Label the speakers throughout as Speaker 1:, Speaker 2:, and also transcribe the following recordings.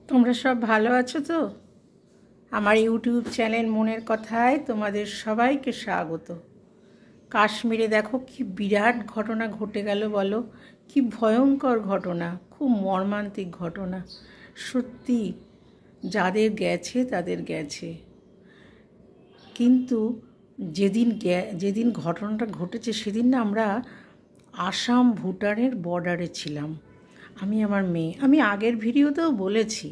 Speaker 1: তোমরা সব ভালো আছো তো? আমার ইউটিউব চ্যানেল মনের কথায় তোমাদের সবাইকে স্বাগত। কাশ্মীরে দেখো কি বিরাট ঘটনা ঘটে গেল বলো, কি ভয়ঙ্কর ঘটনা, খুব মর্মান্তিক ঘটনা। সত্যি যাদের গেছে তাদের গেছে, কিন্তু যেদিন ঘটনাটা ঘটেছে সেদিন না আমরা আসাম ভুটানের বর্ডারে ছিলাম। আমার মেয়ে, আমি আগের ভিডিওতেও বলেছি,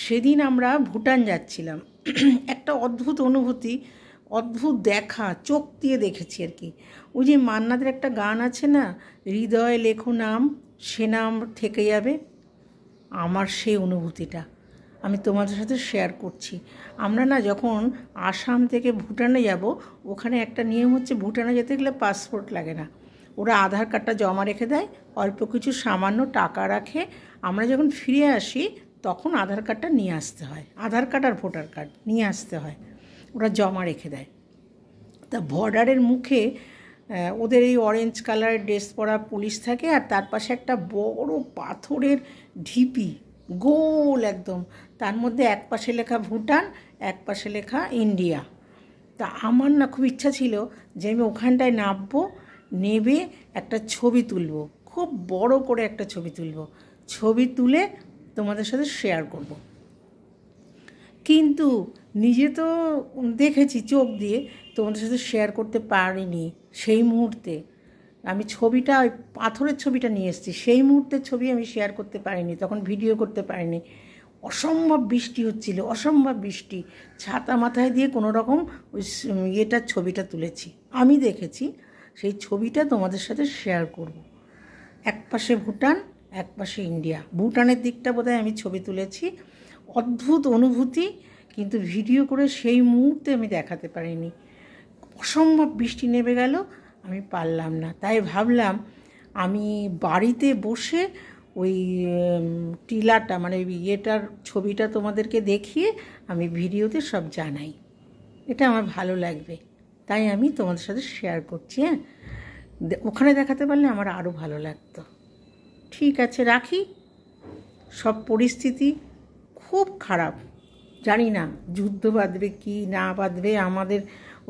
Speaker 1: সেদিন আমরা ভুটান যাচ্ছিলাম। একটা অদ্ভুত অনুভূতি, অদ্ভুত দেখা, চোখ দিয়ে দেখেছি আর কি। ওই যে মান্নাদের একটা গান আছে না, হৃদয়ে লেখো নাম, সে নাম থেকে যাবে। আমার সেই অনুভূতিটা আমি তোমাদের সাথে শেয়ার করছি। আমরা না যখন আসাম থেকে ভুটানে যাব, ওখানে একটা নিয়ম হচ্ছে, ভুটানে যেতে গেলে পাসপোর্ট লাগে না, ওরা আধার কার্ডটা জমা রেখে দেয়, অল্প কিছু সামান্য টাকা রাখে। আমরা যখন ফিরে আসি তখন আধার কার্ডটা নিয়ে আসতে হয়, আধার কার্ড আর ভোটার কার্ড নিয়ে আসতে হয়, ওরা জমা রেখে দেয়। তা বর্ডারের মুখে ওদের এই অরেঞ্জ কালারের ড্রেস পরা পুলিশ থাকে, আর তার পাশে একটা বড় পাথরের ঢিপি, গোল একদম, তার মধ্যে এক পাশে লেখা ভুটান, এক পাশে লেখা ইন্ডিয়া। তা আমার না খুব ইচ্ছা ছিল যে আমি ওখানটায় নামবো, নেবে একটা ছবি তুলব, খুব বড় করে একটা ছবি তুলব, ছবি তুলে তোমাদের সাথে শেয়ার করব। কিন্তু নিজে তো দেখেছি চোখ দিয়ে, তোমাদের সাথে শেয়ার করতে পারিনি সেই মুহূর্তে। আমি ছবিটা, ওই পাথরের ছবিটা নিয়ে এসেছি, সেই মুহূর্তের ছবি আমি শেয়ার করতে পারিনি, তখন ভিডিও করতে পারিনি। অসম্ভব বৃষ্টি হচ্ছিল, অসম্ভব বৃষ্টি, ছাতা মাথায় দিয়ে কোনো রকম ওই ছবিটা তুলেছি। আমি দেখেছি সেই ছবিটা তোমাদের সাথে শেয়ার করব। এক পাশে ভুটান, এক পাশে ইন্ডিয়া। ভুটানের দিকটা বোধহয় আমি ছবি তুলেছি। অদ্ভুত অনুভূতি, কিন্তু ভিডিও করে সেই মুহূর্তে আমি দেখাতে পারিনি। অসম্ভব বৃষ্টি নেমে গেল, আমি পারলাম না। তাই ভাবলাম আমি বাড়িতে বসে ওই টিলাটা, মানে ইয়েটার ছবিটা তোমাদেরকে দেখিয়ে আমি ভিডিওতে সব জানাই, এটা আমার ভালো লাগবে, তাই আমি তোমাদের সাথে শেয়ার করছি। হ্যাঁ, ওখানে দেখাতে পারলে আমার আরও ভালো লাগতো। ঠিক আছে, রাখি। সব পরিস্থিতি খুব খারাপ, জানি না যুদ্ধ বাঁধবে কি না বাঁধবে, আমাদের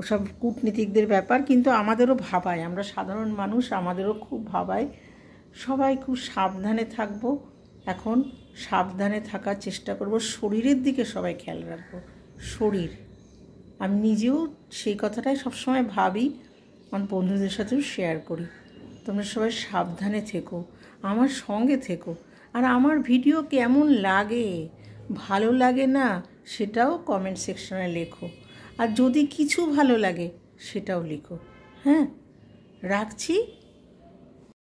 Speaker 1: ওসব কূটনীতিকদের ব্যাপার, কিন্তু আমাদেরও ভাবায়, আমরা সাধারণ মানুষ, আমাদেরও খুব ভাবায়। সবাই খুব সাবধানে থাকবো, এখন সাবধানে থাকার চেষ্টা করব, শরীরের দিকে সবাই খেয়াল রাখবো। শরীর, আমি নিজেও সেই কথাটাই সবসময় ভাবি, আমার বন্ধুদের সাথেও শেয়ার করি। তোমরা সবাই সাবধানে থেকো, আমার সঙ্গে থেকো, আর আমার ভিডিও কেমন লাগে, ভালো লাগে না সেটাও কমেন্ট সেকশনে লেখো, আর যদি কিছু ভালো লাগে সেটাও লিখো। হ্যাঁ, রাখছি।